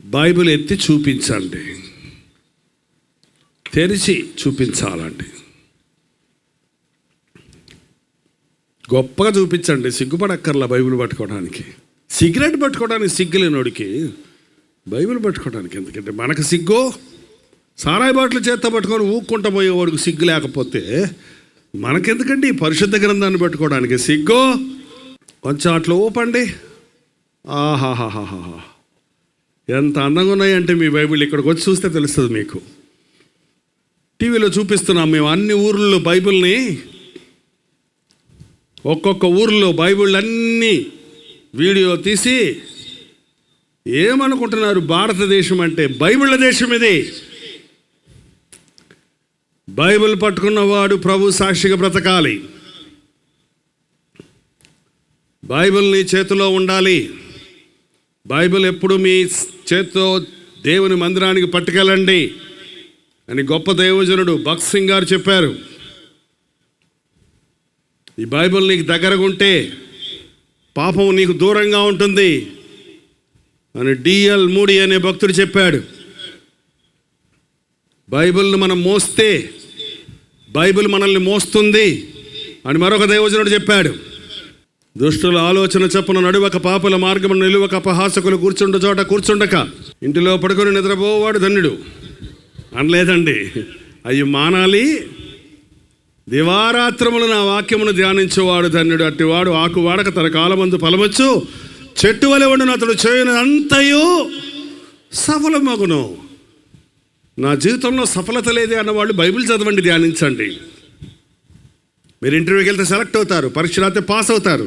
Bible ఎత్తి చూపించండి, తెరిచి చూపించాలండి. గొప్పగా చూపించండి, సిగ్గుపడక్కర్లా బైబిల్ పట్టుకోవడానికి. సిగరెట్ పట్టుకోవడానికి సిగ్గులేనోడికి బైబిల్ పట్టుకోవడానికి ఎందుకంటే మనకు సిగ్గు. సారాయి బాటలు చేత్తో పట్టుకొని ఊక్కుంటా పోయేవాడికి సిగ్గు లేకపోతే మనకెందుకండి పరిశుద్ధ గ్రంథాన్ని పట్టుకోవడానికి సిగ్గు? కొంచెం అట్లా ఊపండి. ఆహాహాహాహా, ఎంత అందంగా ఉన్నాయంటే మీ బైబిల్. ఇక్కడికి వచ్చి చూస్తే తెలుస్తుంది మీకు. టీవీలో చూపిస్తున్నాం మేము అన్ని ఊర్లలో బైబిల్ని, ఒక్కొక్క ఊర్లో బైబిల్ అన్నీ వీడియో తీసి ఏమనుకుంటున్నారు? భారతదేశం అంటే బైబిళ్ళ దేశం ఇది. బైబిల్ పట్టుకున్నవాడు ప్రభు సాక్షిగా బ్రతకాలి. బైబిల్ నీ చేతిలో ఉండాలి. బైబిల్ ఎప్పుడు మీ చేతితో దేవుని మందిరానికి పట్టుకెళ్ళండి అని గొప్ప దైవజనుడు భగత్ సింగ్ గారు చెప్పారు. ఈ బైబిల్ నీకు దగ్గరగా ఉంటే పాపం నీకు దూరంగా ఉంటుంది అని డిఎల్ మూడీ అనే భక్తుడు చెప్పాడు. బైబిల్ని మనం మోస్తే బైబిల్ మనల్ని మోస్తుంది అని మరొక దైవజనుడు చెప్పాడు. దుష్టుల ఆలోచన చొప్పున నడువక, పాపుల మార్గమును నిలువక, అపహాసకులు కూర్చుండ చోట కూర్చుండక, ఇంటిలో పడుకొని నిద్రపోవాడు ధన్యుడు అనలేదండి. అవి మానాలి. దివారాత్రములు నా వాక్యమును ధ్యానించేవాడు ధన్యుడు. అట్టివాడు ఆకు వాడక తన కాలమందు ఫలవచ్చు, చెట్టు వలె ఉండును, అతడు చేయని అంతయు సఫలమగును. నా జీవితంలో సఫలత లేదే అన్నవాళ్ళు బైబిల్ చదవండి, ధ్యానించండి. మీరు ఇంటర్వ్యూకి వెళ్తే సెలెక్ట్ అవుతారు, పరీక్ష రాస్తే పాస్ అవుతారు,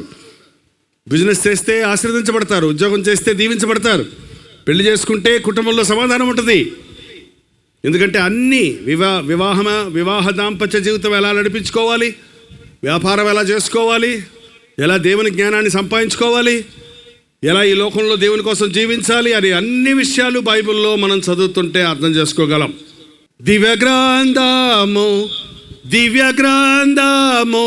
బిజినెస్ చేస్తే ఆశీర్వదించబడతారు, ఉద్యోగం చేస్తే దీవించబడతారు, పెళ్లి చేసుకుంటే కుటుంబంలో సమాధానం ఉంటుంది. ఎందుకంటే అన్నీ వివాహ దాంపత్య జీవితం ఎలా నడిపించుకోవాలి, వ్యాపారం ఎలా చేసుకోవాలి, ఎలా దేవుని జ్ఞానాన్ని సంపాదించుకోవాలి, ఎలా ఈ లోకంలో దేవుని కోసం జీవించాలి అని అన్ని విషయాలు బైబిల్లో మనం చదువుతుంటే అర్థం చేసుకోగలం. దివ్య గ్రంథము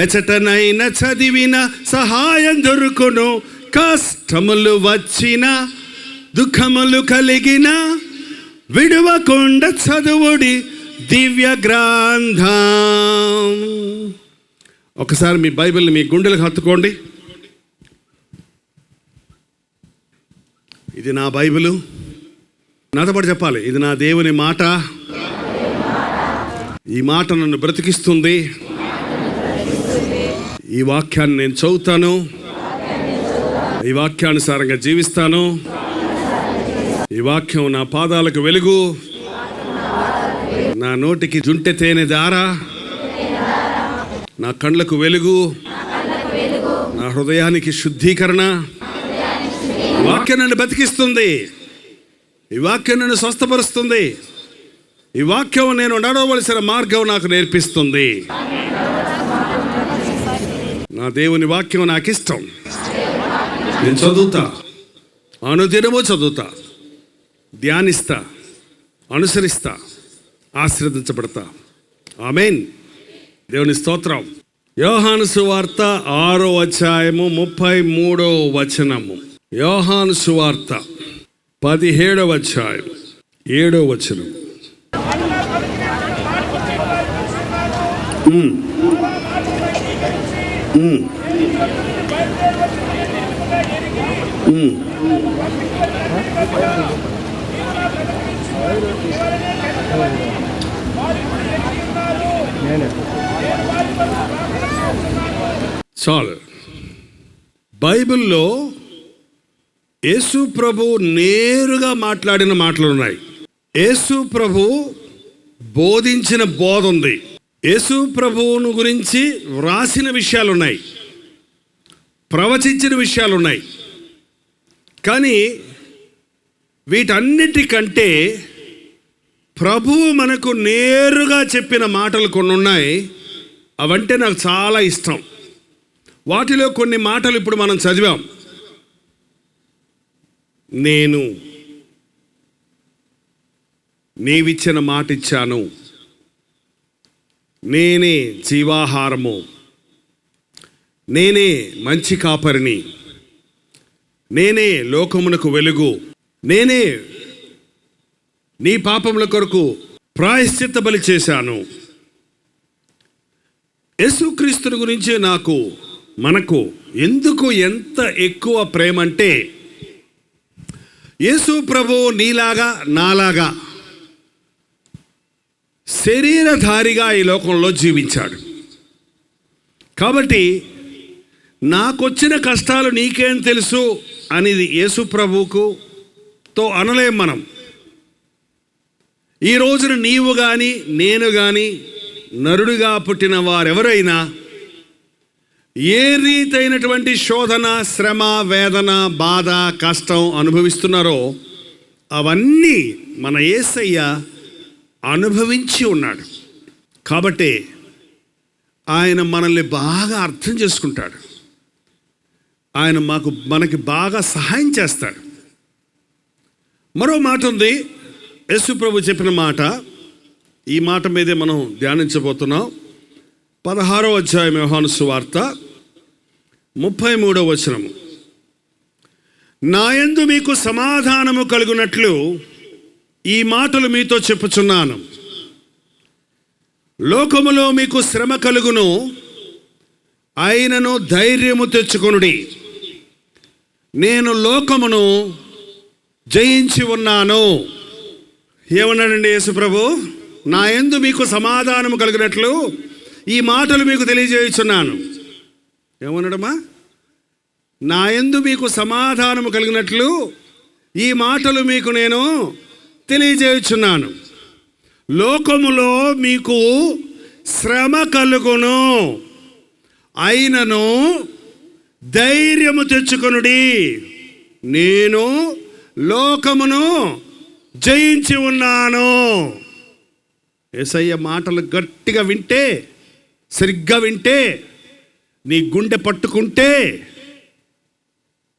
ఎచటనైన చదివిన సహాయం దొరుకును, కష్టములు వచ్చిన దుఃఖములు కలిగిన విడువకుండా చదువుడి దివ్య గ్రంథం. ఒకసారి మీ బైబిల్ని మీ గుండెలకు హత్తుకోండి. ఇది నా బైబిలు. నాతో పాటు చెప్పాలి, ఇది నా దేవుని మాట. ఈ మాట నన్ను బ్రతికిస్తుంది. ఈ వాక్యాన్ని నేను చదువుతాను, ఈ వాక్యానుసారంగా జీవిస్తాను. ఈ వాక్యం నా పాదాలకు వెలుగు, నా నోటికి జుంటె తేనె దార, నా కళ్ళకు వెలుగు, నా హృదయానికి శుద్ధీకరణ. ఈ వాక్యం నన్ను బతికిస్తుంది. ఈ వాక్యం నన్ను స్వస్థపరుస్తుంది. ఈ వాక్యం నేను నడవలసిన మార్గం నాకు నేర్పిస్తుంది. నా దేవుని వాక్యం నాకు ఇష్టం. నేను చదువుతా, అనుదినము చదువుతా, ధ్యానిస్తా, అనుసరిస్తా, ఆశీర్వదించబడతా. ఆమేన్. దేవుని స్తోత్రం. యోహాను సువార్త 6వ అధ్యాయము 33వ వచనము. యోహాను సువార్త 17వ అధ్యాయం 7వ వచనం. చాలు. బైబిల్లో యేసు ప్రభు నేరుగా మాట్లాడిన మాటలు ఉన్నాయి. యేసు ప్రభు బోధించిన బోధ ఉంది. యేసు ప్రభువును గురించి వ్రాసిన విషయాలు ఉన్నాయి, ప్రవచించిన విషయాలు ఉన్నాయి. కానీ వీటన్నిటికంటే ప్రభువు మనకు నేరుగా చెప్పిన మాటలు కొన్ని ఉన్నాయి. అవంటే నాకు చాలా ఇష్టం. వాటిలో కొన్ని మాటలు ఇప్పుడు మనం చదివాం. నేను నీవిచ్చిన మాట ఇచ్చాను, నేనే జీవాహారము, నేనే మంచి కాపరిని, నేనే లోకమునకు వెలుగు, నేనే నీ పాపముల కొరకు ప్రాయశ్చిత్త బలి చేశాను. యేసుక్రీస్తుని గురించి మనకు ఎందుకు ఎంత ఎక్కువ ప్రేమ అంటే, యేసు ప్రభు నీలాగా నాలాగా శరీరధారిగా ఈ లోకంలో జీవించాడు. కాబట్టి నాకొచ్చిన కష్టాలు నీకేం తెలుసు అనేది యేసు ప్రభువుతో అనలేం మనం. ఈ రోజున నీవు కానీ నేను కానీ నరుడిగా పుట్టిన వారెవరైనా ఏ రీతైనటువంటి శోధన, శ్రమ, వేదన, బాధ, కష్టం అనుభవిస్తున్నారో అవన్నీ మన యేసయ్య అనుభవించి ఉన్నాడు. కాబట్టి ఆయన మనల్ని బాగా అర్థం చేసుకుంటాడు. ఆయన మనకి బాగా సహాయం చేస్తాడు. మరో మాట ఉంది, యేసు ప్రభు చెప్పిన మాట. ఈ మాట మీదే మనం ధ్యానించబోతున్నాం. 16వ అధ్యాయం యోహాను సువార్త 33వ వచనము. నా యందు మీకు సమాధానము కలుగునట్లు ఈ మాటలు మీతో చెప్పుచున్నాను. లోకములో మీకు శ్రమ కలుగును, అయినను ధైర్యము తెచ్చుకొనుడి. నేను లోకమును జయించి ఉన్నాను. ఏమన్నాడండి యేసు ప్రభు? నా యందు మీకు సమాధానము కలిగినట్లు ఈ మాటలు మీకు తెలియజేయుచున్నాను. ఏమన్నాడమ్మా? నా యందు మీకు సమాధానము కలిగినట్లు ఈ మాటలు మీకు నేను తెలియజేయుచున్నాను. లోకములో మీకు శ్రమ కలుగును, అయినను ధైర్యము తెచ్చుకొనుడి. నేను లోకమును జయించి ఉన్నాను. యేసయ్య మాటలు గట్టిగా వింటే, సరిగ్గా వింటే, నీ గుండె పట్టుకుంటే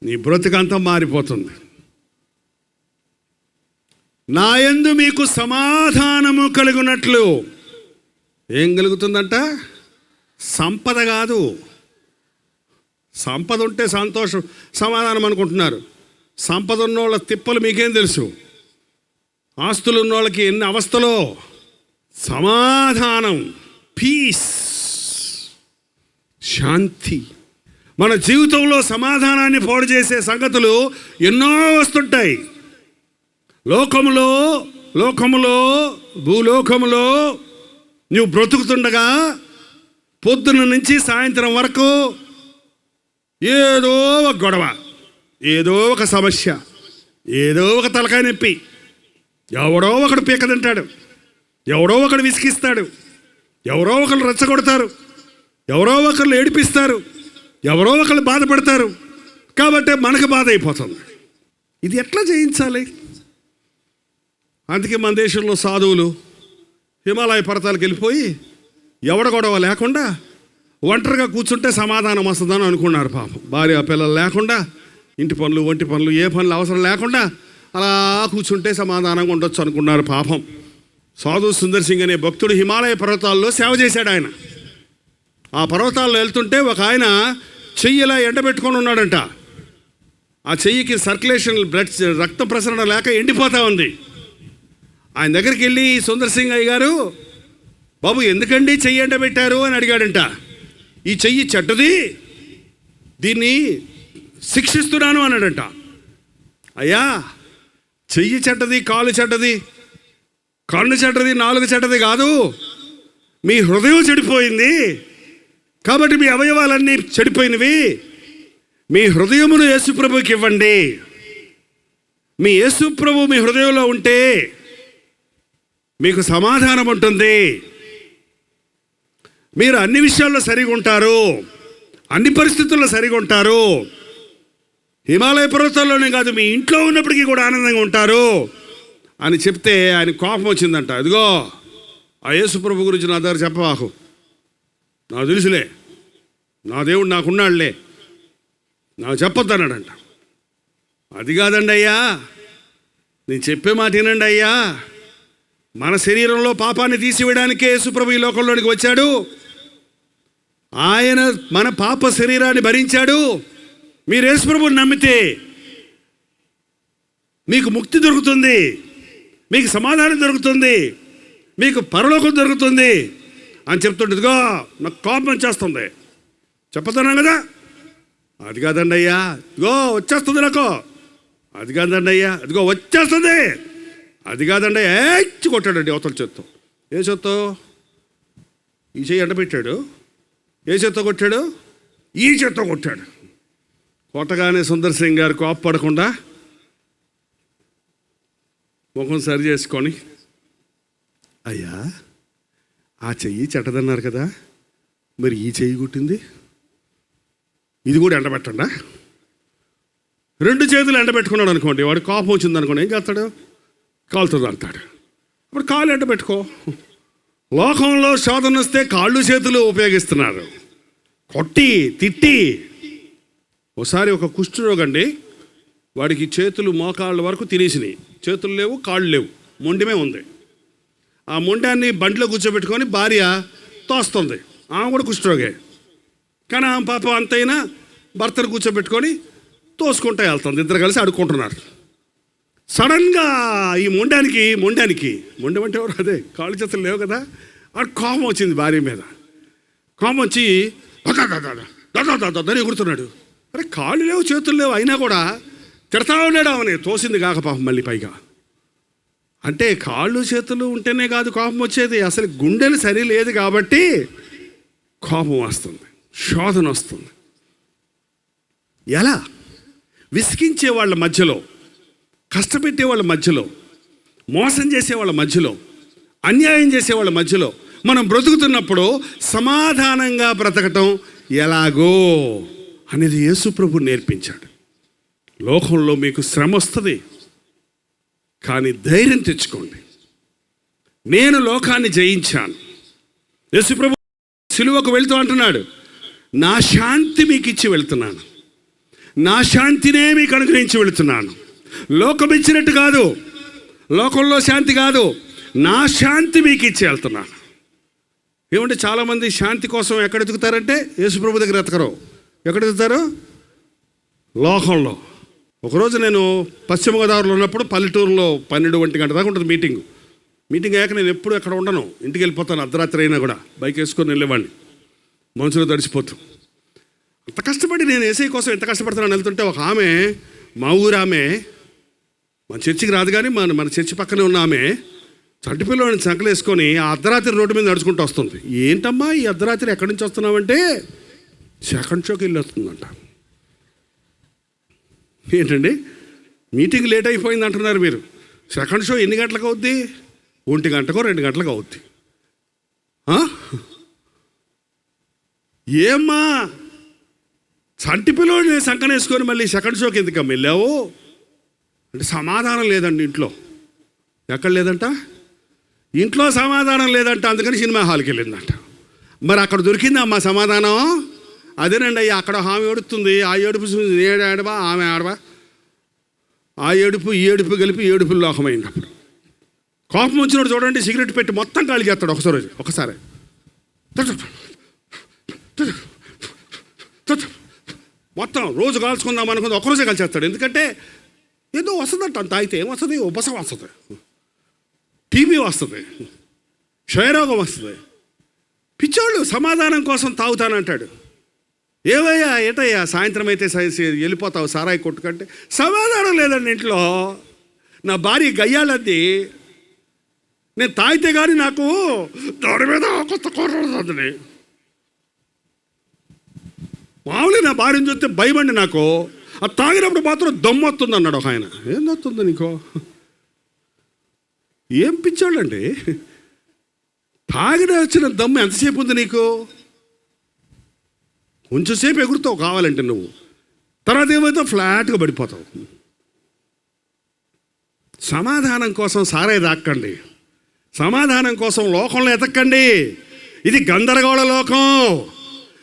నీ బ్రతుకంతా మారిపోతుంది. నా యందు మీకు సమాధానము కలుగునట్లు. ఏం కలుగుతుందంట? సంపద కాదు. సంపద ఉంటే సంతోషం, సమాధానం అనుకుంటున్నారు. సంపద ఉన్నోళ్ళ తిప్పలు మీకేం తెలుసు? ఆస్తులు ఉన్నోళ్ళకి ఎన్ని అవస్థలో. సమాధానం, పీస్, శాంతి. మన జీవితంలో సమాధానాన్ని పాడు చేసే సంగతులు ఎన్నో వస్తుంటాయి. లోకములో భూలోకములో నువ్వు బ్రతుకుతుండగా పొద్దున్న నుంచి సాయంత్రం వరకు ఏదో ఒక గొడవ, ఏదో ఒక సమస్య, ఏదో ఒక తలకాయ నొప్పి. ఎవడో ఒకడు పీక తింటాడు, ఎవడో ఒకడు విసిగిస్తాడు, ఎవరో ఒకరు రెచ్చగొడతారు, ఎవరో ఒకరు ఏడిపిస్తారు, ఎవరో ఒకరు బాధపడతారు. కాబట్టి మనకు బాధ అయిపోతుంది. ఇది ఎట్లా జయించాలి? అందుకే మన దేశంలో సాధువులు హిమాలయ పర్వతాలకు వెళ్ళిపోయి ఎవడ గొడవ లేకుండా ఒంటరిగా కూర్చుంటే సమాధానం వస్తుందని అనుకున్నారు. పాపం భార్య పిల్లలు లేకుండా, ఇంటి పనులు, ఒంటి పనులు, ఏ పనులు అవసరం లేకుండా అలా కూర్చుంటే సమాధానంగా ఉండొచ్చు అనుకున్నారు. పాపం సాధు సుందర్ సింగ్ అనే భక్తుడు హిమాలయ పర్వతాల్లో సేవ చేశాడు. ఆయన ఆ పర్వతాల్లో వెళ్తుంటే ఒక ఆయన చెయ్యిలా ఎండబెట్టుకొని ఉన్నాడంట. ఆ చెయ్యికి సర్క్యులేషన్, బ్లడ్, రక్త ప్రసరణ లేక ఎండిపోతూ ఉంది. ఆయన దగ్గరికి వెళ్ళి, సుందర్ సింగ్ అయ్య గారు, బాబు ఎందుకండి చెయ్యి ఎండబెట్టారు అని అడిగాడంట. ఈ చెయ్యి చెడ్డది, దీన్ని శిక్షిస్తున్నాను అన్నాడంట. అయ్యా, చెయ్యి చెడ్డది, కాలు చెడ్డది, కన్ను చెడ్డది, నాలుగు చెడ్డది కాదు, మీ హృదయం చెడిపోయింది. కాబట్టి మీ అవయవాలన్నీ చెడిపోయినవి. మీ హృదయమును యేసుప్రభుకి ఇవ్వండి. మీ యేసుప్రభు మీ హృదయంలో ఉంటే మీకు సమాధానం ఉంటుంది. మీరు అన్ని విషయాల్లో సరిగా ఉంటారు, అన్ని పరిస్థితుల్లో సరిగా ఉంటారు. హిమాలయ పర్వతాల్లోనే కాదు, మీ ఇంట్లో ఉన్నప్పటికీ కూడా ఆనందంగా ఉంటారు అని చెప్తే ఆయన కోపం వచ్చిందంట. ఇదిగో, ఆ యేసు ప్రభు గురించి నా దగ్గర చెప్పవాకు, నాకు తెలుసులే, నా దేవుడు నాకున్నాడులే, నాకు చెప్పొద్దు అన్నాడంట. అది కాదండి అయ్యా, నేను చెప్పే మాట వినండి అయ్యా. మన శరీరంలో పాపాన్ని తీసివేయడానికే యేసుప్రభు ఈ లోకంలోనికి వచ్చాడు. ఆయన మన పాప శరీరాన్ని భరించాడు. మీరు యేసుప్రభుని నమ్మితే మీకు ముక్తి దొరుకుతుంది, మీకు సమాధానం దొరుకుతుంది, మీకు పరలోకం దొరుకుతుంది అని చెప్తుంటే ఇదిగో నాకు కోపం వచ్చేస్తుంది. చెప్పతున్నాను కదా, అది కాదండి అయ్యా, ఇదిగో వచ్చేస్తుంది నాకు, అది కాదండి అయ్యా, ఇదిగో వచ్చేస్తుంది, అది కాదండి ఏచ్చి కొట్టాడండి అవతల చేత్తో. ఏ చేత్తో? ఈ చెయ్యి ఎండబెట్టాడు. ఏ చేత్తో కొట్టాడు? ఈ చేత్తో కొట్టాడు. కొట్టగానే సుందర్ సింగ్ గారు కోప్పడకుండా ముఖం సరి చేసుకొని, అయ్యా ఆ చెయ్యి చెడ్డదన్నారు కదా, మరి ఈ చెయ్యి కొట్టింది, ఇది కూడా ఎండబెట్టండా? 2 చేతులు ఎండబెట్టుకున్నాడు అనుకోండి, వాడు కోపం వచ్చింది అనుకోండి, ఏం చేస్తాడు? కాలుతుంది అంటాడు. అప్పుడు కాలు ఎండబెట్టుకో. లోకంలో శోధన వస్తే కాళ్ళు చేతులు ఉపయోగిస్తున్నారు, కొట్టి తిట్టి. ఒకసారి ఒక కుష్ఠరోగండి, వాడికి చేతులు మోకాళ్ళ వరకు తినేసినాయి, చేతులు లేవు, కాళ్ళు లేవు, మొండిమే ఉంది. ఆ మొండాన్ని బండిలో కూర్చోబెట్టుకొని భార్య తోస్తుంది. ఆమె కూడా కుష్ఠరోగే, కానీ ఆమె పాపం అంతైనా భర్తను కూర్చోబెట్టుకొని తోసుకుంటూ వెళ్తుంది. ఇద్దరు కలిసి అడుక్కుంటున్నారు. సడన్గా ఈ మొండానికి మొండం అంటే ఎవరు? అదే కాళ్ళు చేతులు లేవు కదా. ఆ కోపం వచ్చింది భార్య మీద. కోపం వచ్చి దాని ఎగురుతున్నాడు. అరే కాళ్ళు లేవు చేతులు లేవు అయినా కూడా తిడతా ఉన్నాడు ఆమెని. తోసింది కాక పాపం మళ్ళీ పైగా. అంటే కాళ్ళు చేతులు ఉంటేనే కాదు కోపం వచ్చేది, అసలు గుండెలు సరి లేదు కాబట్టి కోపం వస్తుంది, శోధన వస్తుంది. ఎలా? విసిగించే వాళ్ళ మధ్యలో, కష్టపెట్టే వాళ్ళ మధ్యలో, మోసం చేసే వాళ్ళ మధ్యలో, అన్యాయం చేసే వాళ్ళ మధ్యలో మనం బ్రతుకుతున్నప్పుడు సమాధానంగా బ్రతకటం ఎలాగో అనేది యేసు ప్రభు నేర్పించాడు. లోకంలో మీకు శ్రమ వస్తుంది, కానీ ధైర్యం తెచ్చుకోండి, నేను లోకాన్ని జయించాను. యేసు ప్రభు సిలువకు వెళ్తూ అంటున్నాడు, నా శాంతి మీకు ఇచ్చి వెళ్తున్నాను, నా శాంతినే మీకు అనుగ్రహించి వెళుతున్నాను. లోకం ఇచ్చినట్టు కాదు, లోకంలో శాంతి కాదు, నా శాంతి మీకు ఇచ్చి వెళ్తున్నాను. ఏమంటే చాలామంది శాంతి కోసం ఎక్కడ ఎదుగుతారంటే యేసు ప్రభు దగ్గర ఎతకరు. ఎక్కడ ఎదుగుతారు? లోకంలో. ఒకరోజు నేను పశ్చిమ గోదావరిలో ఉన్నప్పుడు పల్లెటూరులో 12-1 గంట దాకా ఉంటుంది మీటింగ్ అయ్యాక నేను ఎప్పుడు ఎక్కడ ఉండను, ఇంటికి వెళ్ళిపోతాను. అర్ధరాత్రి అయినా కూడా బైక్ వేసుకొని వెళ్ళేవాడిని, మనసులో తడిసిపోతూ. అంత కష్టపడి నేను ఏసై కోసం ఎంత కష్టపడుతున్నాను వెళ్తుంటే ఒక ఆమె, మా ఊరు ఆమె, మన చర్చికి రాదు కానీ మన చర్చి పక్కనే ఉన్న ఆమె చంటిపిల్లని సంకలేసుకొని ఆ అర్ధరాత్రి రోడ్డు మీద నడుచుకుంటూ వస్తుంది. ఏంటమ్మా ఈ అర్ధరాత్రి ఎక్కడి నుంచి వస్తున్నామంటే సెకండ్ షోకి వెళ్ళి వస్తుందంట. ఏంటండి మీటింగ్ లేట్ అయిపోయింది అంటున్నారు మీరు, సెకండ్ షో ఎన్ని గంటలకు అవుద్ది? 1 గంటకో 2 గంటలకు అవుద్ది. ఏమ్మా చంటి పిల్లోడిని సంకనేసుకొని మళ్ళీ సెకండ్ షోకి ఎందుకమ్మ వెళ్ళావు అంటే సమాధానం లేదండి ఇంట్లో. ఎక్కడ లేదంట? ఇంట్లో సమాధానం లేదంట, అందుకని సినిమా హాల్కి వెళ్ళిందంట. మరి అక్కడ దొరికింది అమ్మ సమాధానం. అదేనండి అయ్యా, అక్కడ ఆమె ఏడుస్తుంది, ఆ ఏడుపు ఏడు ఆడవా ఆమె ఆడవా, ఆ ఏడుపు ఈ ఏడుపు కలిపి ఏడుపులు లోకమైంది. అప్పుడు కోపం వచ్చినప్పుడు చూడండి, సిగరెట్ పెట్టి మొత్తం కాళీ చేస్తాడు ఒకసారి మొత్తం రోజు కాల్చుకుందాం అనుకుంది, ఒక్కరోజే కలిసేస్తాడు. ఎందుకంటే ఏదో వస్తుందంట, అంత అయితే ఏమొస్తుంది? ఉపసం వస్తుంది, టీబీ వస్తుంది, క్షయరోగం వస్తుంది. పిచ్చోళ్ళు సమాధానం కోసం తాగుతానంటాడు. ఏవయ్యా ఏటయ్యా సాయంత్రం అయితే వెళ్ళిపోతావు సారాయి కొట్టుకంటే సమాధానం లేదండి ఇంట్లో. నా భార్య గయ్యాలద్ది, నేను తాగితే కానీ నాకు దాని మీద కొత్త కొరదండి. మామూలుగా నా భార్యను చూస్తే భయమండి నాకు. అది తాగినప్పుడు మాత్రం దమ్ము వస్తుంది అన్నాడు ఒక ఆయన. ఏం వస్తుంది నీకో? ఏం పిచ్చాడండి, తాగిన వచ్చిన దమ్ము ఎంతసేపు ఉంది నీకు? కొంచెంసేపు ఎగురుతావు కావాలంటే నువ్వు, తర్వాత ఏమైతే ఫ్లాట్గా పడిపోతావు. సమాధానం కోసం సారాయి తాక్కండి, సమాధానం కోసం లోకంలో ఎతక్కండి. ఇది గందరగోళ లోకం.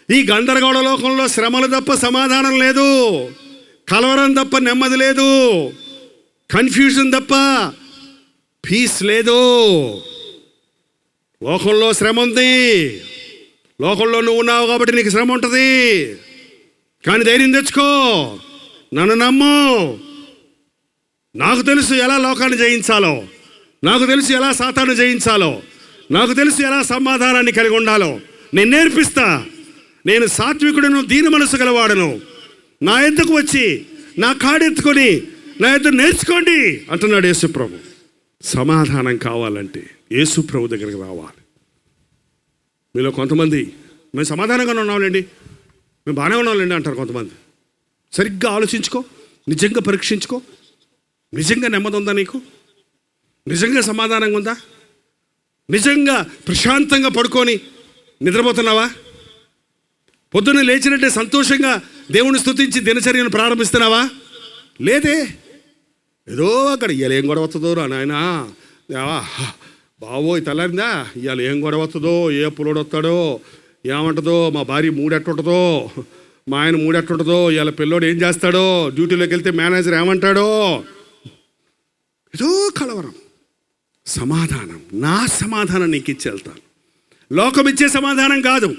ఈ గందరగోళ లోకంలో శ్రమలు తప్ప సమాధానం లేదు, కలవరం తప్ప నెమ్మది లేదు, కన్ఫ్యూజన్ తప్ప పీస్ లేదు. లోకంలో శ్రమ ఉంది, లోకంలో నువ్వు ఉన్నావు కాబట్టి నీకు శ్రమ ఉంటుంది. కానీ ధైర్యం తెచ్చుకో, నన్ను నమ్ము, నాకు తెలుసు ఎలా లోకాన్ని జయించాలో, నాకు తెలుసు ఎలా సాతాను జయించాలో, నాకు తెలుసు ఎలా సమాధానాన్ని కలిగి ఉండాలో. నేను నేర్పిస్తా. నేను సాత్వికుడును, దీన మనసు గలవాడను. నా ఎద్దుకు వచ్చి నా కాడెత్తుకొని నా ఎద్దు నేర్చుకోండి అంటున్నాడు యేసుప్రభు. సమాధానం కావాలంటే యేసుప్రభు దగ్గరికి రావాలి. మీలో కొంతమంది మేము సమాధానంగానే ఉన్నాంలేండి, మేము బాగానే ఉన్నాంలేండి అంటారు కొంతమంది. సరిగ్గా ఆలోచించుకో, నిజంగా పరీక్షించుకో. నిజంగా నెమ్మది ఉందా నీకు? నిజంగా సమాధానంగా ఉందా? నిజంగా ప్రశాంతంగా పడుకొని నిద్రపోతున్నావా? పొద్దున్న లేచినట్టే సంతోషంగా దేవుని స్తుతించి దినచర్యను ప్రారంభిస్తున్నావా? లేదే. ఏదో అక్కడ ఇవాళ ఏం గొడవ వస్తుందో రా నాయనా, బావోయ్ తెల్లారిందా, ఇవాళ ఏం గొడవ వస్తుందో, ఏ పులోడు వస్తాడో, ఏమంటుందో, మా భార్య మూడెట్టుంటుందో, మా ఆయన మూడెట్టుంటుందో, ఇవాళ పిల్లోడు ఏం చేస్తాడో, డ్యూటీలోకి వెళ్తే మేనేజర్ ఏమంటాడో, ఏదో కలవరం. సమాధానం, నా సమాధానం నీకు ఇచ్చి వెళ్తాను. లోకం ఇచ్చే సమాధానం కాదు.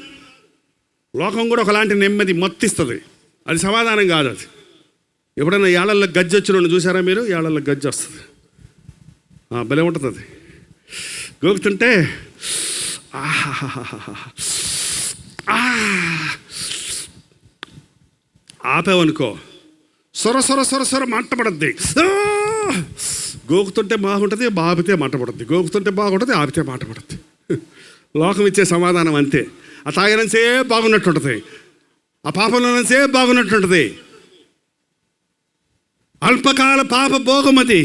లోకం కూడా ఒకలాంటి నెమ్మది మొత్తిస్తుంది, అది సమాధానం కాదు. అది ఎప్పుడైనా ఏళ్ళల్లో గజ్జి వచ్చిన చూసారా మీరు? ఏళ్ళల్లో గజ్జి వస్తుంది, భలే ఉంటుంది. అది గోకుతుంటే ఆపేవనుకో సొర సొర సొర సొర మంట పడుద్ది. గోకుతుంటే బాగుంటుంది, ఆపితే మంట పడుద్ది. గోకుతుంటే బాగుంటుంది, ఆపితే మంట పడుద్ది. లోకం ఇచ్చే సమాధానం అంతే. ఆ తాగినంతసేపు బాగున్నట్టుంటుంది, ఆ పాపంలోనంతసేపు బాగున్నట్టుంటుంది. అల్పకాల పాప భోగం అది.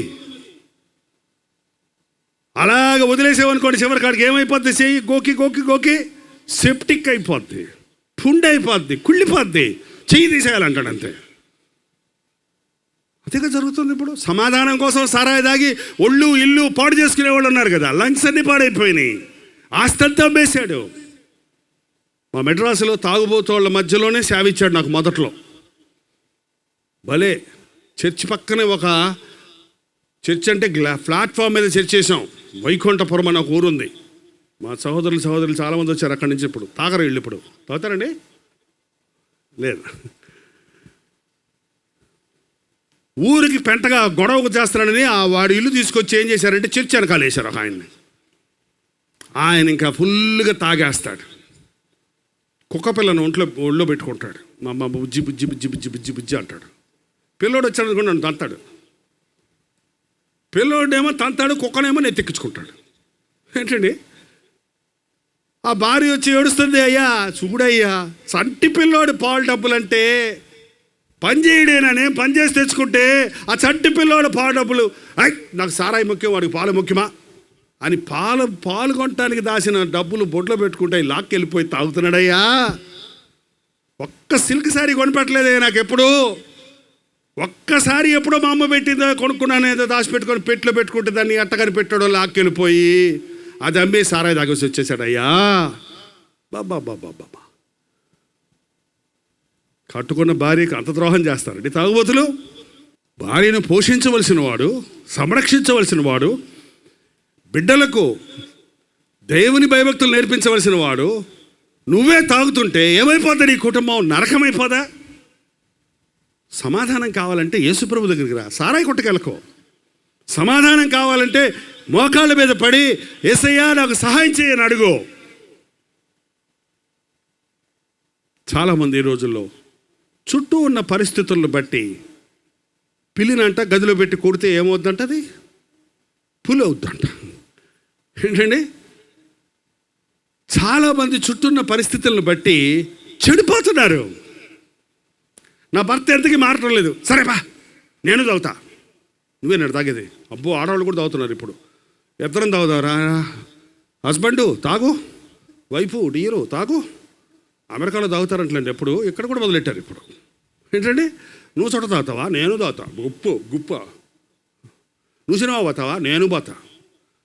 అలాగ వదిలేసేవనుకోండి, చివరి కాడికి ఏమైపోద్ది? చెయ్యి గోకి గోకి గోకి సెప్టిక్ అయిపోద్ది, పుండు అయిపోద్ది, కుళ్ళిపోద్ది, చెయ్యి తీసేయాలంటాడు అంతే. అదేగా జరుగుతుంది ఇప్పుడు. సమాధానం కోసం సారాయి దాగి ఒళ్ళు ఇల్లు పాడు చేసుకునే వాళ్ళు ఉన్నారు కదా, లంగ్స్ అన్ని పాడైపోయినాయి, ఆస్తంతా అమ్మేశాడు. మా మెడ్రాసులో తాగుబోతోళ్ళ మధ్యలోనే సేవిచ్చాడు నాకు మొదట్లో. భలే చర్చి పక్కనే ఒక చర్చ్ అంటే ప్లాట్ఫామ్ మీద చర్చ్ చేసాం. వైకుంఠపురం అని ఒక ఊరుంది. మా సహోదరులు చాలామంది వచ్చారు అక్కడి నుంచి. ఇప్పుడు తాగరు వీళ్ళు. ఇప్పుడు తాగుతారండి? లేదు. ఊరికి పెంటగా గొడవకు చేస్తున్నాడని వాడి ఇల్లు తీసుకొచ్చి ఏం చేశారంటే చర్చ్ వెనకాల వేశారు ఒక ఆయన్ని. ఆయన ఇంకా ఫుల్గా తాగేస్తాడు. కుక్క పిల్లను ఒళ్ళో పెట్టుకుంటాడు. మా అమ్మ బుజ్జి బుజ్జి బుజ్జి బుజ్జి బుజ్జి బుజ్జి అంటాడు. పిల్లోడు వచ్చాడు అనుకోండి, నన్ను తంతాడు. పిల్లోడేమో తంతాడు, కుక్కనేమో నెత్తెక్కించుకుంటాడు. ఏంటండి? ఆ భార్య వచ్చి ఏడుస్తుంది, అయ్యా చూడయ్యా, సంటి పిల్లోడు పాలు డబ్బులంటే పని చేయడేనని పని చేసి తెచ్చుకుంటే ఆ చంటి పిల్లోడు పాలు డబ్బులు, నాకు సారాయి ముఖ్యం, వాడికి పాలు ముఖ్యమా అని పాలు కొనటానికి దాచిన డబ్బులు బొడ్లో పెట్టుకుంటే లాక్కెళ్ళిపోయి తాగుతున్నాడయ్యా. ఒక్క సిల్క్ శారీ కొనిపెట్టలేదయ్యా నాకు ఎప్పుడు. ఒక్కసారి ఎప్పుడో మా అమ్మ పెట్టిందో కొనుక్కున్నాను, ఏదో దాచిపెట్టుకొని పెట్టులో పెట్టుకుంటే దాన్ని ఎట్టగాని పెట్టాడో లాక్కెళ్ళిపోయి అది అమ్మే సారాయి దాగేసి వచ్చేసాడయ్యా. బాబా బాబా బాబా, కట్టుకున్న భార్యకి అంత ద్రోహం చేస్తారండి తాగుబోతులు. భార్యను పోషించవలసిన వాడు, సంరక్షించవలసిన వాడు, బిడ్డలకు దేవుని భయభక్తులు నేర్పించవలసిన వాడు నువ్వే తాగుతుంటే ఏమైపోతుంది? నీ కుటుంబం నరకమైపోదా? సమాధానం కావాలంటే యేసుప్రభు దగ్గరికి రా, సారాయి కొట్టుకెళ్ళకో. సమాధానం కావాలంటే మోకాళ్ళ మీద పడి యేసయ్యా నాకు సహాయం చేయని అడుగు. చాలామంది ఈ రోజుల్లో చుట్టూ ఉన్న పరిస్థితులను బట్టి పిల్లినంట గదిలో పెట్టి కొడితే ఏమవుద్దంట? అది పులి అవుద్దంట. ఏంటండి? చాలామంది చుట్టూ ఉన్న పరిస్థితులను బట్టి చెడిపోతున్నారు. నా భర్త ఎంతకీ మారటం లేదు, సరే బా నేను తాగుతా. నువ్వేనాడు తాగేది? అబ్బో, ఆడవాళ్ళు కూడా తాగుతున్నారు ఇప్పుడు. ఇద్దరం తాగుతారా? హస్బెండు తాగు, వైఫు డీరు తాగు. అమెరికాలో తాగుతారంటండి ఎప్పుడు, ఇక్కడ కూడా మొదలెట్టారు ఇప్పుడు. ఏంటండి? నువ్వు చోట తాగుతావా? నేను తాగుతా. గుప్ప. నువ్వు సినిమా పోతావా? నేను పోతా.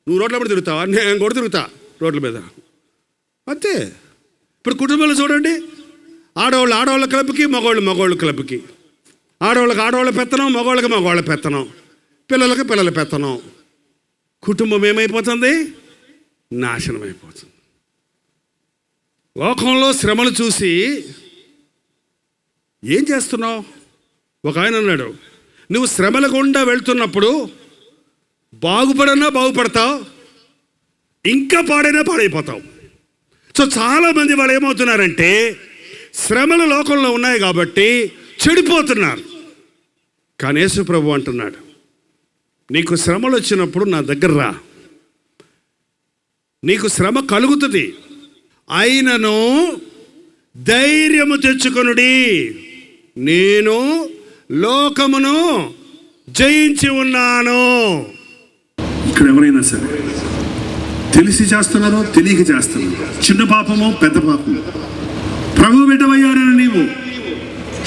నువ్వు రోడ్ల మీద తిరుగుతావా? నేను కూడా తిరుగుతా రోడ్ల మీద. అంతే. ఇప్పుడు కుటుంబాలు చూడండి, ఆడవాళ్ళ క్లబ్కి, మగవాళ్ళ క్లబ్కి. ఆడవాళ్ళకి పెత్తనం, మగవాళ్ళ పెత్తనం, పిల్లల పెత్తనం. కుటుంబం ఏమైపోతుంది? నాశనం అయిపోతుంది. లోకంలో శ్రమలు చూసి ఏం చేస్తున్నావు? ఒక ఆయన అన్నాడు, నువ్వు శ్రమల గుండా వెళ్తున్నప్పుడు బాగుపడన్నా బాగుపడతావు, ఇంకా పాడైనా పాడైపోతావు. సో చాలామంది వాళ్ళు ఏమవుతున్నారంటే శ్రమల లోకంలో ఉన్నాయి కాబట్టి చెడిపోతున్నారు. కానీ యేసు ప్రభు అంటున్నాడు, నీకు శ్రమలు వచ్చినప్పుడు నా దగ్గర రా, నీకు శ్రమ కలుగుతుంది, అయినను ధైర్యము తెచ్చుకొనుడి, నేను లోకమును జయించి ఉన్నాను. ఇక్కడ ఎవరైనా సరే తెలిసి చేస్తున్నారో తెలియక చేస్తున్నారో, చిన్న పాపమో పెద్ద పాపమో, ప్రభు బిడ్డవయ్యారని నీవు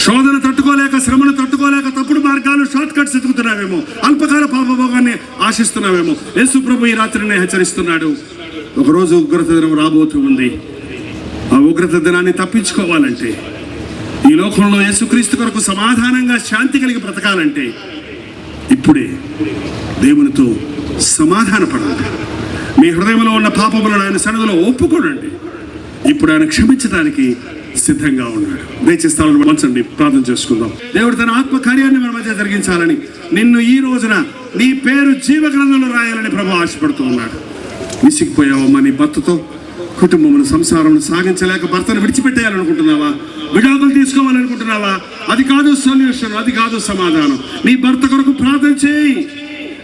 శోధన తట్టుకోలేక, శ్రమను తట్టుకోలేక తప్పుడు మార్గాలు, షార్ట్ కట్స్ ఎదుగుతున్నావేమో, అల్పకాల పాపభోగాన్ని ఆశిస్తున్నావేమో. యేసు ప్రభు ఈ రాత్రిని హెచ్చరిస్తున్నాడు, ఒకరోజు ఉగ్రత దినం రాబోతూ ఉంది. ఆ ఉగ్రత దినాన్ని తప్పించుకోవాలంటే, ఈ లోకంలో యేసుక్రీస్తు కొరకు సమాధానంగా శాంతి కలిగి బ్రతకాలంటే ఇప్పుడే దేవునితో సమాధాన పడండి. మీ హృదయంలో ఉన్న పాపములను ఆయన సన్నిధిలో ఒప్పుకోనండి. ఇప్పుడు ఆయన క్షమించడానికి సిద్ధంగా ఉన్నాడు. దయచేస్తాను మంచండి, ప్రార్థన చేసుకుందాం. దేవుడు తన ఆత్మ కార్యాన్ని మన మధ్య జరిగించాలని, నిన్ను ఈ రోజున నీ పేరు జీవ గ్రంథంలో రాయాలని ప్రభు ఆశపడుతూ ఉన్నాడు. విసిగిపోయావమ్మా నీ భర్తతో, కుటుంబమును సంసారం సాగించలేక భర్తను విడిచిపెట్టేయాలనుకుంటున్నావా? విడాకులు తీసుకోవాలనుకుంటున్నావా? అది కాదు సొల్యూషన్, అది కాదు సమాధానం. నీ భర్త కొరకు ప్రార్థన చేయి.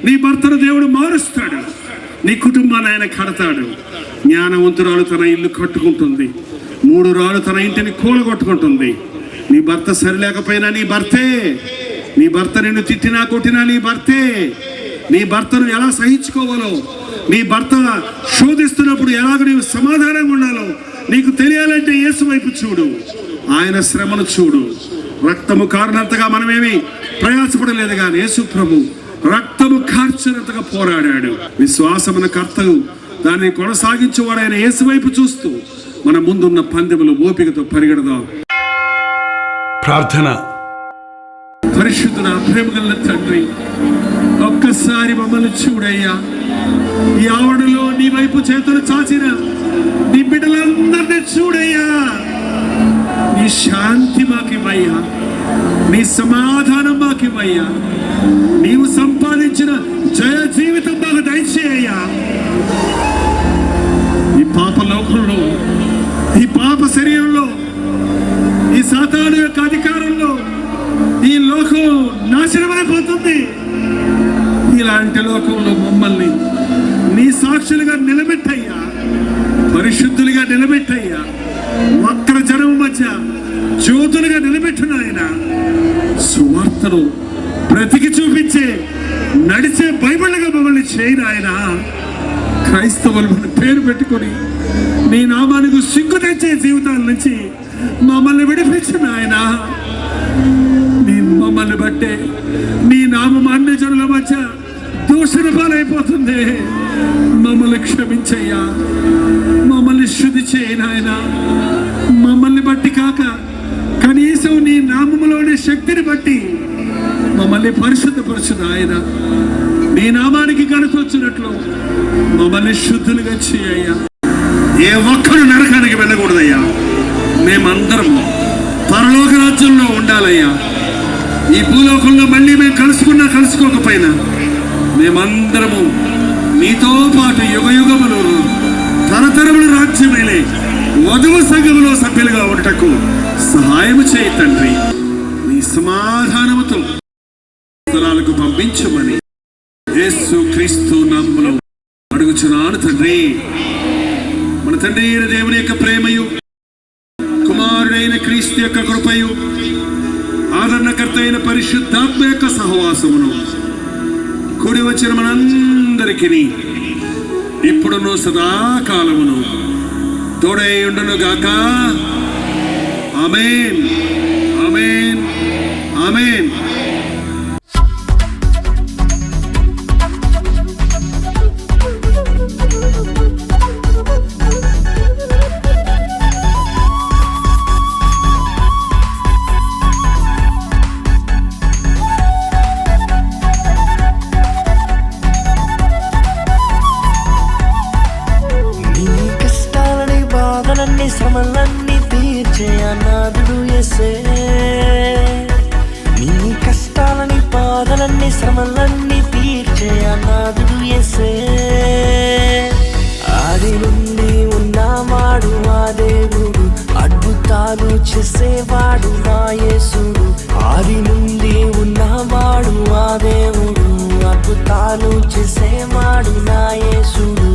నీ భర్తను దేవుడు మారుస్తాడు, నీ కుటుంబాన్ని ఆయన కడతాడు. జ్ఞానవంతురాలు తన ఇల్లు కట్టుకుంటుంది, మూఢురాలు తన ఇంటిని కూలగొట్టుకుంటుంది. నీ భర్త సరిలేకపోయినా నీ భర్తే, నీ భర్త నిన్ను తిట్టినా కొట్టినా నీ భర్తే. నీ భర్తను ఎలా సహించుకోవాలో, నీ భర్త శోధిస్తున్నప్పుడు ఎలాగ నీవు సమాధానంగా ఉండాలో నీకు తెలియాలంటే యేసు వైపు చూడు, ఆయన శ్రమను చూడు. రక్తము కారణంతగా మనమేమి ప్రయాసపడలేదు, కానీ యేసు ప్రభు రక్తము కార్చినంతగా పోరాడాడు. విశ్వాసమున కర్తవు, దాన్ని కొనసాగించేవాడైన యేసు వైపు చూస్తూ మన ముందున్న పందెములు ఓపికతో పరిగెడదాం. ప్రార్థన. పరిశుద్ధుడ, ప్రేమగల తండ్రి, ఒక్కసారి మమ్మల్ని చూడయ్యా. ఈ ఆవడలో నీ వైపు చేతులు చాచిన నీ బిడ్డలందరినీ చూడయ్యా. నీ శాంతి మాకివ్వయ్యా, నీ సమాధానం మాకివ్వయ్యా. నీవు సంపాదించిన జయ జీవితం మాకు దయచేయ్యా. ఈ పాప లోకంలో, ఈ పాప శరీరంలో, ఈ సాతాను యొక్క అధికారంలో ఈ లోకం నాశనమైపోతుంది. ఇలాంటి లోకంలో మమ్మల్ని నీ సాక్షులుగా నిలబెట్టయ్యా, పరిశుద్ధులుగా నిలబెట్టయ్యా. వక్ర జనం మధ్య జ్యోతులుగా నిలబెట్టిన ఆయన సువార్తను బ్రతికి చూపించే, నడిచే బైబిల్గా మమ్మల్ని చేయను ఆయన. క్రైస్తవులు పేరు పెట్టుకొని నీ నామానికి సిగ్గు తెచ్చే జీవితాల నుంచి మమ్మల్ని విడిపించిన ఆయన. మమ్మల్ని బట్టే నీ నామం అన్ని జనుల మధ్య దూషణ పాలైపోతుంది. మమ్మల్ని క్షమించయ్యా, మమ్మల్ని శుద్ధి చేయను ఆయన. మమ్మల్ని బట్టి కాక కనీసం నీ నామములోని శక్తిని బట్టి మమ్మల్ని పరిశుద్ధపరచును ఆయన. నీ నామానికి ఘనత వచ్చినట్లు మమ్మల్ని శుద్ధులుగా చేయయ్యా. ఏ ఒక్కరు నరకానికి వెళ్ళకూడదయ్యా. మేమందరము పరలోక రాజ్యంలో ఉండాలయ్యా. ఈ భూలోకంలో మళ్ళీ మేము కలుసుకోకపోయినా మేమందరము నీతో పాటు యుగయుగములు తరతరములు రాజ్యమేలే వధువు సంఘములో సభ్యులుగా ఉండటకు సహాయము చేయి తండ్రి. నీ సమాధానముతో స్థలాలకు పంపించమని యేసు క్రీస్తు నామములో అడుగుచున్నాను తండ్రి. మన తండ్రి అయిన దేవుని యొక్క ప్రేమయు, కుమారుడైన క్రీస్తు యొక్క కృపయు, ఆదరణకర్త అయిన పరిశుద్ధాత్మ యొక్క సహవాసమును కూడి వచ్చిన మనందరికీ ఇప్పుడును సదాకాలమును తోడై ఉండును గాక. ఆమేన్, ఆమేన్, ఆమేన్. శ్రమలన్నీ తీర్చే అనాథుడు యేసే. నీ ప్రేమాడు నా యేసుడు